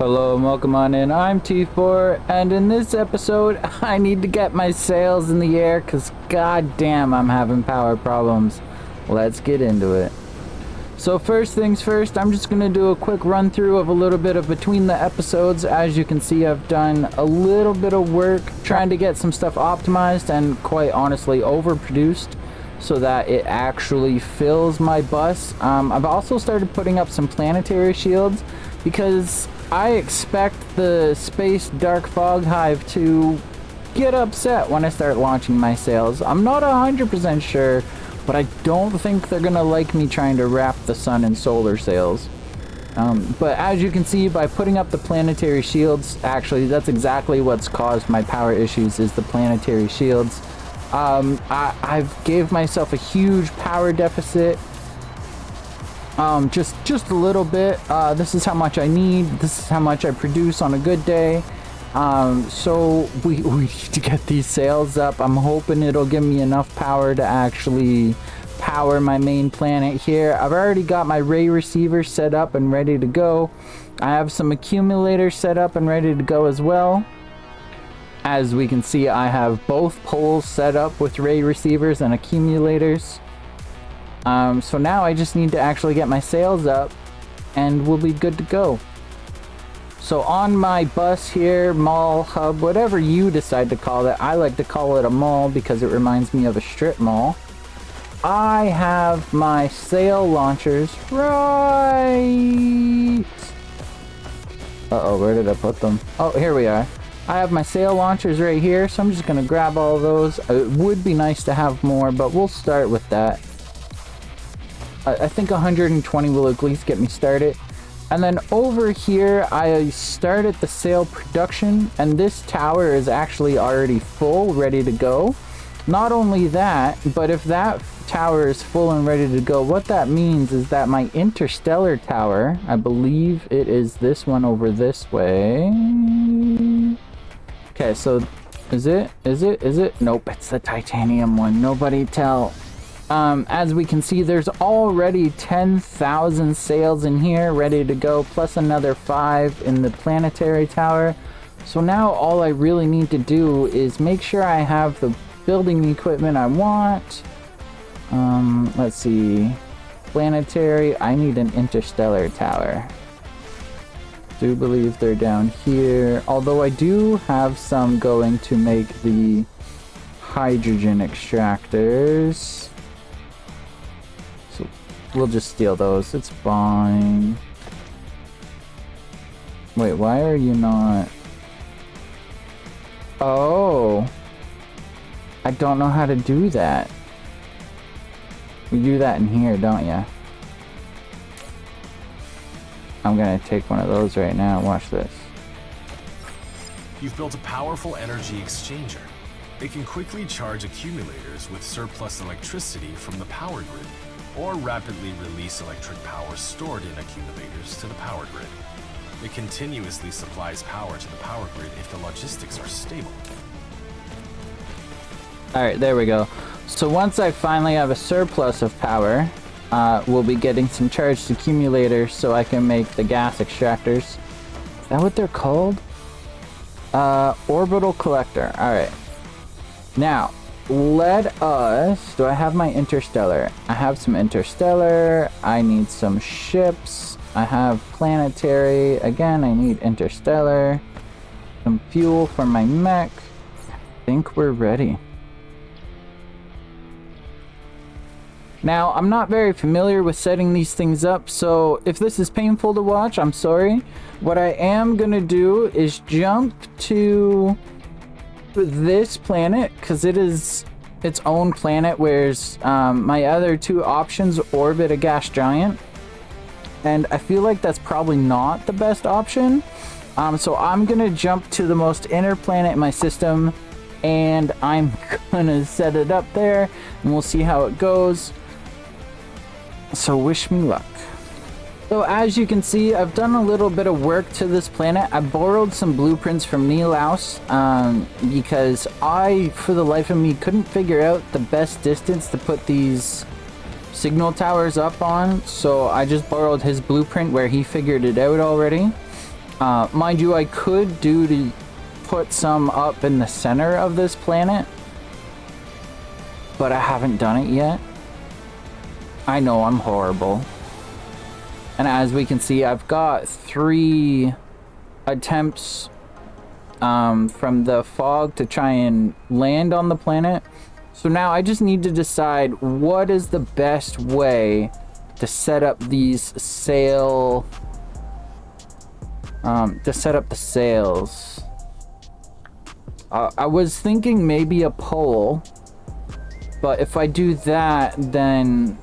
Hello and welcome on in. I'm T4, and in this episode, I need to get my sails in the air because goddamn, I'm having power problems. Let's get into it. So first things first, I'm just going to do a quick run through of a little bit of between the episodes. As you can see, I've done a little bit of work trying to get some stuff optimized and quite honestly overproduced so that it actually fills my bus. I've also started putting up some planetary shields because I expect the space Darkfog hive to get upset when I start launching my sails. I'm not 100% sure, but I don't think they're gonna like me trying to wrap the sun in solar sails. But as you can see by putting up the planetary shields, actually that's exactly what's caused my power issues, is the planetary shields. I've gave myself a huge power deficit. Just a little bit. This is how much I need. This is how much I produce on a good day. So we need to get these sails up. I'm hoping it'll give me enough power to actually power my main planet here. I've already got my ray receiver set up and ready to go. I have some accumulators set up and ready to go as well. As we can see, I have both poles set up with ray receivers and accumulators. So now I just need to actually get my sails up and we'll be good to go. So on my bus here, mall, hub, whatever you decide to call it, I like to call it a mall because it reminds me of a strip mall. I have my sail launchers right... Uh-oh, where did I put them? Oh, here we are. I have my sail launchers right here, so I'm just gonna grab all of those. It would be nice to have more, but we'll start with that. I think 120 will at least get me started. And then over here, I started the sail production, and this tower is actually already full, ready to go. Not only that, but if that tower is full and ready to go, what that means is that my interstellar tower, I believe it is this one over this way. Okay, so is it? Nope, it's the titanium one. Nobody tell. As we can see, there's already 10,000 sails in here ready to go, plus another 5 in the planetary tower. So now all I really need to do is make sure I have the building equipment I want. Let's see. Planetary, I need an interstellar tower. Do believe they're down here. Although I do have some going to make the hydrogen extractors. We'll just steal those. It's fine. Wait, why are you not... Oh. I don't know how to do that. You do that in here, don't you? I'm gonna take one of those right now. Watch this. You've built a powerful energy exchanger. It can quickly charge accumulators with surplus electricity from the power grid, or rapidly release electric power stored in accumulators to the power grid. It continuously supplies power to the power grid if the logistics are stable. Alright, there we go. So once I finally have a surplus of power, we'll be getting some charged accumulators so I can make the gas extractors. Is that what they're called? Orbital collector. Alright. Now, let us... Do I have my interstellar? I have some interstellar. I need some ships. I have planetary. Again, I need interstellar. Some fuel for my mech. I think we're ready. Now, I'm not very familiar with setting these things up, so if this is painful to watch, I'm sorry. What I am gonna do is jump to this planet, because it is its own planet, whereas my other two options orbit a gas giant, and I feel like that's probably not the best option. So I'm gonna jump to the most inner planet in my system, and I'm gonna set it up there, and we'll see how it goes. So wish me luck. So as you can see, I've done a little bit of work to this planet. I borrowed some blueprints from Nilaus because I, for the life of me, couldn't figure out the best distance to put these signal towers up on. So I just borrowed his blueprint where he figured it out already. Mind you, I could do to put some up in the center of this planet, but I haven't done it yet. I know I'm horrible. And as we can see, I've got 3 attempts from the fog to try and land on the planet. So now I just need to decide what is the best way to set up these sail... to set up the sails. I was thinking maybe a pole, but if I do that, then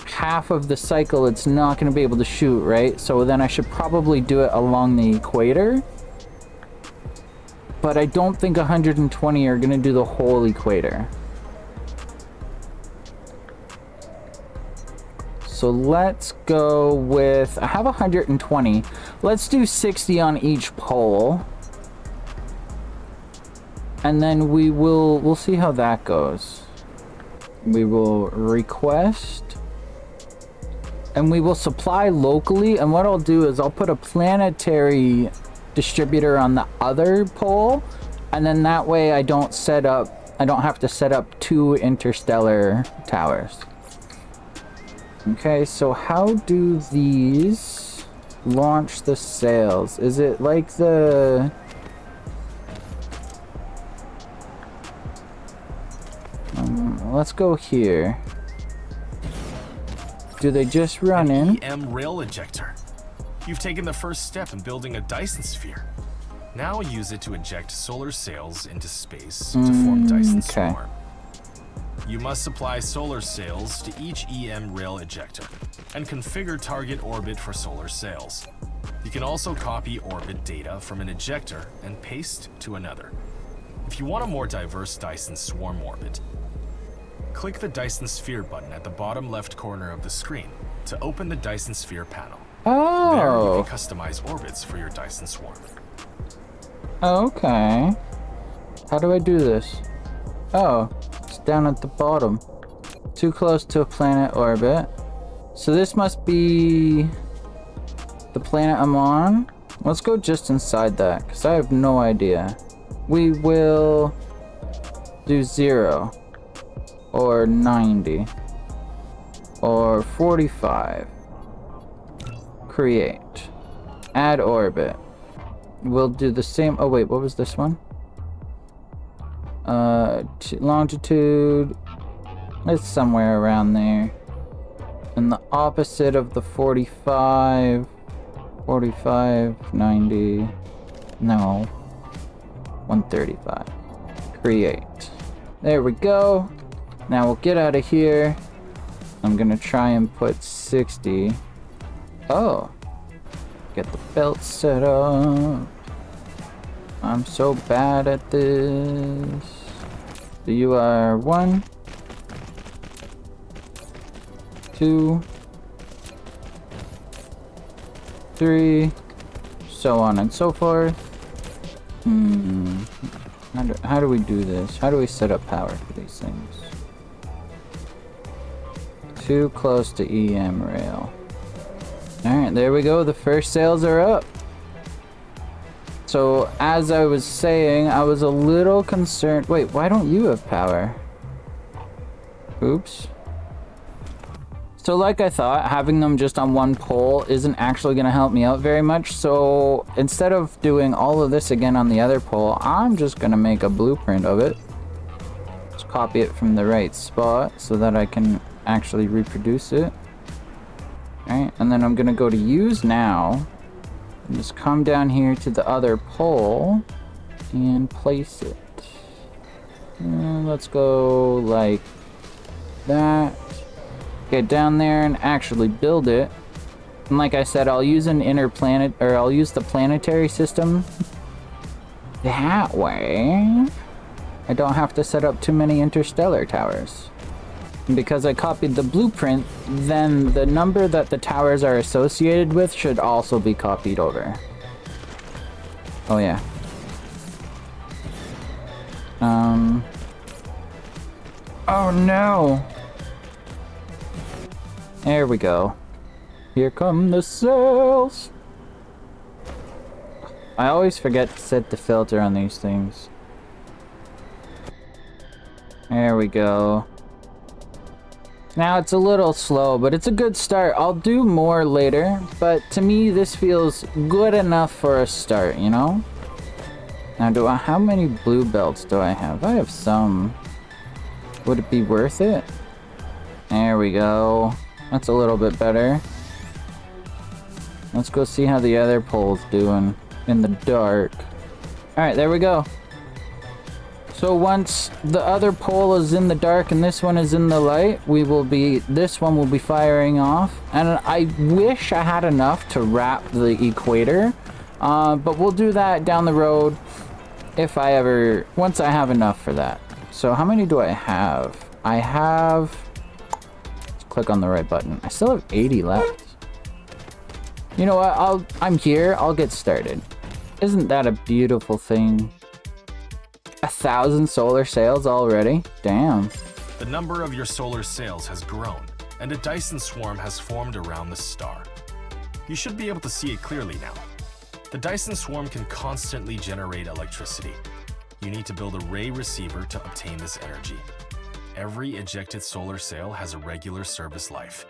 half of the cycle it's not going to be able to shoot, right? So then I should probably do it along the equator. But I don't think 120 are going to do the whole equator. So let's go with, I have 120. Let's do 60 on each pole. And then we'll see how that goes. We will request. And we will supply locally. And what I'll do is I'll put a planetary distributor on the other pole. And then that way I don't have to set up 2 interstellar towers. Okay, so how do these launch the sails? Is it like the... let's go here. Do they just run in? EM rail ejector. You've taken the first step in building a Dyson Sphere. Now use it to eject solar sails into space to form Dyson Swarm. You must supply solar sails to each EM rail ejector and configure target orbit for solar sails. You can also copy orbit data from an ejector and paste to another. If you want a more diverse Dyson Swarm orbit, click the Dyson Sphere button at the bottom left corner of the screen to open the Dyson Sphere panel. Oh. There you can customize orbits for your Dyson Swarm. Okay. How do I do this? Oh, it's down at the bottom. Too close to a planet orbit. So this must be the planet I'm on. Let's go just inside that, because I have no idea. We will do 0 or 90 or 45. Create. Add orbit. We'll do the same. Oh wait, what was this one? Longitude. It's somewhere around there. And the opposite of the 45. 45, 90. No. 135. Create. There we go. Now we'll get out of here. I'm gonna try and put 60. Oh. Get the belt set up. I'm so bad at this. You are 1, 2, 3, so on and so forth. How do we do this? How do we set up power for these things? Too close to EM rail. Alright, there we go. The first sails are up. So, as I was saying, I was a little concerned. Wait, why don't you have power? Oops. So like I thought, having them just on one pole isn't actually going to help me out very much. So instead of doing all of this again on the other pole, I'm just going to make a blueprint of it. Just copy it from the right spot so that I can actually reproduce it. Alright, and then I'm going to go to use now. And just come down here to the other pole and place it. And let's go like that. Get down there and actually build it. And like I said, I'll use an I'll use the planetary system. That way, I don't have to set up too many interstellar towers. And because I copied the blueprint, then the number that the towers are associated with should also be copied over. Oh yeah. Oh no! There we go. Here come the sails. I always forget to set the filter on these things. There we go. Now it's a little slow, but it's a good start. I'll do more later, but to me this feels good enough for a start, you know? Now how many blue belts do I have? I have some. Would it be worth it? There we go. That's a little bit better. Let's go see how the other pole's doing in the dark. Alright, there we go. So once the other pole is in the dark and this one is in the light, this one will be firing off. And I wish I had enough to wrap the equator, but we'll do that down the road once I have enough for that. So how many do I have? Let's click on the right button. I still have 80 left. You know what? I'm here. I'll get started. Isn't that a beautiful thing? 1,000 solar sails already? Damn. The number of your solar sails has grown, and a Dyson swarm has formed around the star. You should be able to see it clearly now. The Dyson swarm can constantly generate electricity. You need to build a ray receiver to obtain this energy. Every ejected solar sail has a regular service life.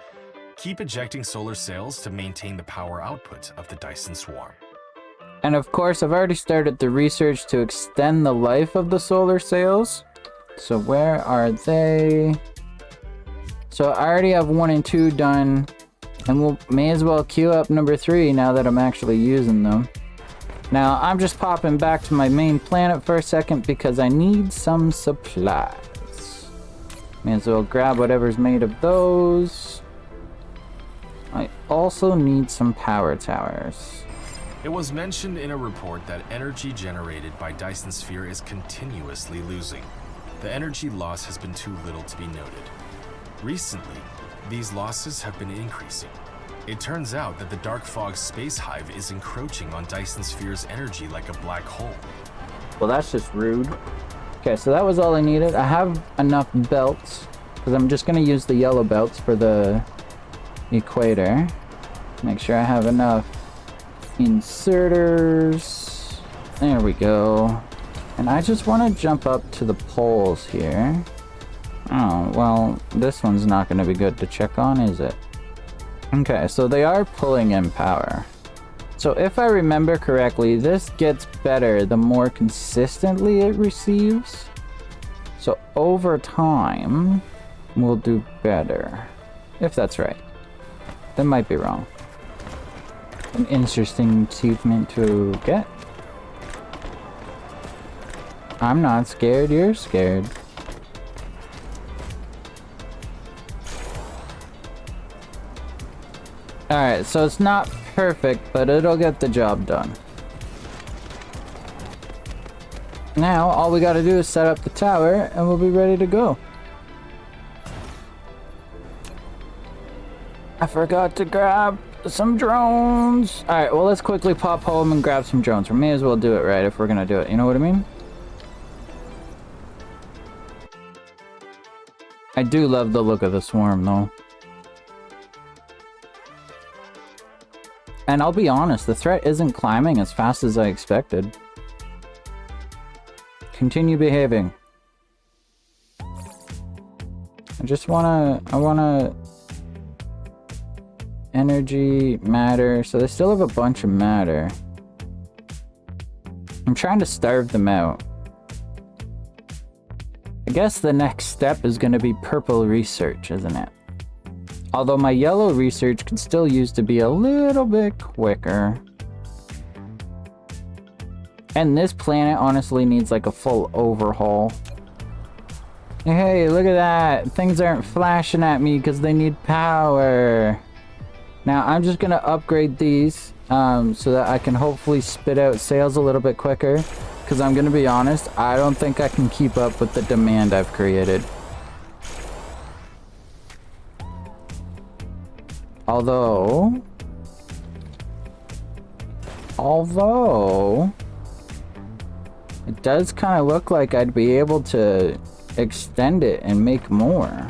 Keep ejecting solar sails to maintain the power output of the Dyson swarm. And of course, I've already started the research to extend the life of the solar sails. So where are they? So I already have 1 and 2 done. And may as well queue up number 3 now that I'm actually using them. Now, I'm just popping back to my main planet for a second because I need some supplies. May as well grab whatever's made of those. I also need some power towers. It was mentioned in a report that energy generated by Dyson Sphere is continuously losing. The energy loss has been too little to be noted. Recently, these losses have been increasing. It turns out that the Darkfog space hive is encroaching on Dyson Sphere's energy like a black hole. Well, that's just rude. Okay, so that was all I needed. I have enough belts, because I'm just going to use the yellow belts for the equator. Make sure I have enough inserters. There we go. And I just want to jump up to the poles here. Oh, well, this one's not going to be good to check on, is it? Okay, so they are pulling in power. So if I remember correctly, this gets better the more consistently it receives. So over time, we'll do better. If that's right. That might be wrong. An interesting achievement to get. I'm not scared, you're scared. Alright, so it's not perfect, but it'll get the job done. Now, all we gotta do is set up the tower, and we'll be ready to go. I forgot to grab some drones. Alright, well, let's quickly pop home and grab some drones. We may as well do it right if we're gonna do it. You know what I mean? I do love the look of the swarm, though. And I'll be honest, the threat isn't climbing as fast as I expected. Continue behaving. I wanna energy, matter. So they still have a bunch of matter. I'm trying to starve them out. I guess the next step is gonna be purple research, isn't it? Although my yellow research could still use to be a little bit quicker. And this planet honestly needs like a full overhaul. Hey, look at that! Things aren't flashing at me because they need power. Now I'm just gonna upgrade these so that I can hopefully spit out sails a little bit quicker. Because I'm gonna be honest, I don't think I can keep up with the demand I've created. Although, it does kind of look like I'd be able to extend it and make more.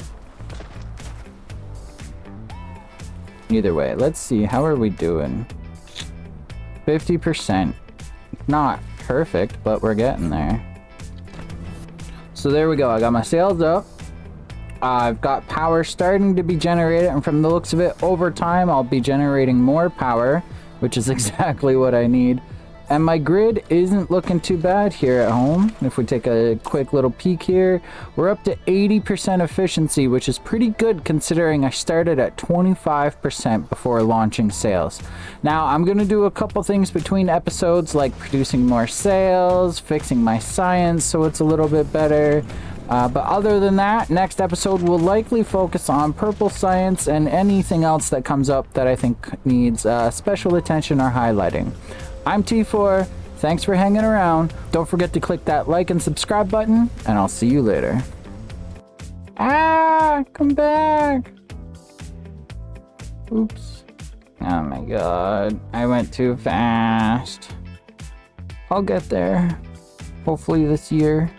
Either way, let's see, how are we doing? 50%. Not perfect, but we're getting there. So there we go. I got my sails up. I've got power starting to be generated, and from the looks of it, over time I'll be generating more power, which is exactly what I need. And my grid isn't looking too bad here at home. If we take a quick little peek here, we're up to 80% efficiency, which is pretty good considering I started at 25% before launching sales. Now, I'm going to do a couple things between episodes, like producing more sales, fixing my science so it's a little bit better. But other than that, next episode will likely focus on purple science and anything else that comes up that I think needs special attention or highlighting. I'm T4, thanks for hanging around. Don't forget to click that like and subscribe button, and I'll see you later. Ah, come back. Oops. Oh my god, I went too fast. I'll get there. Hopefully this year.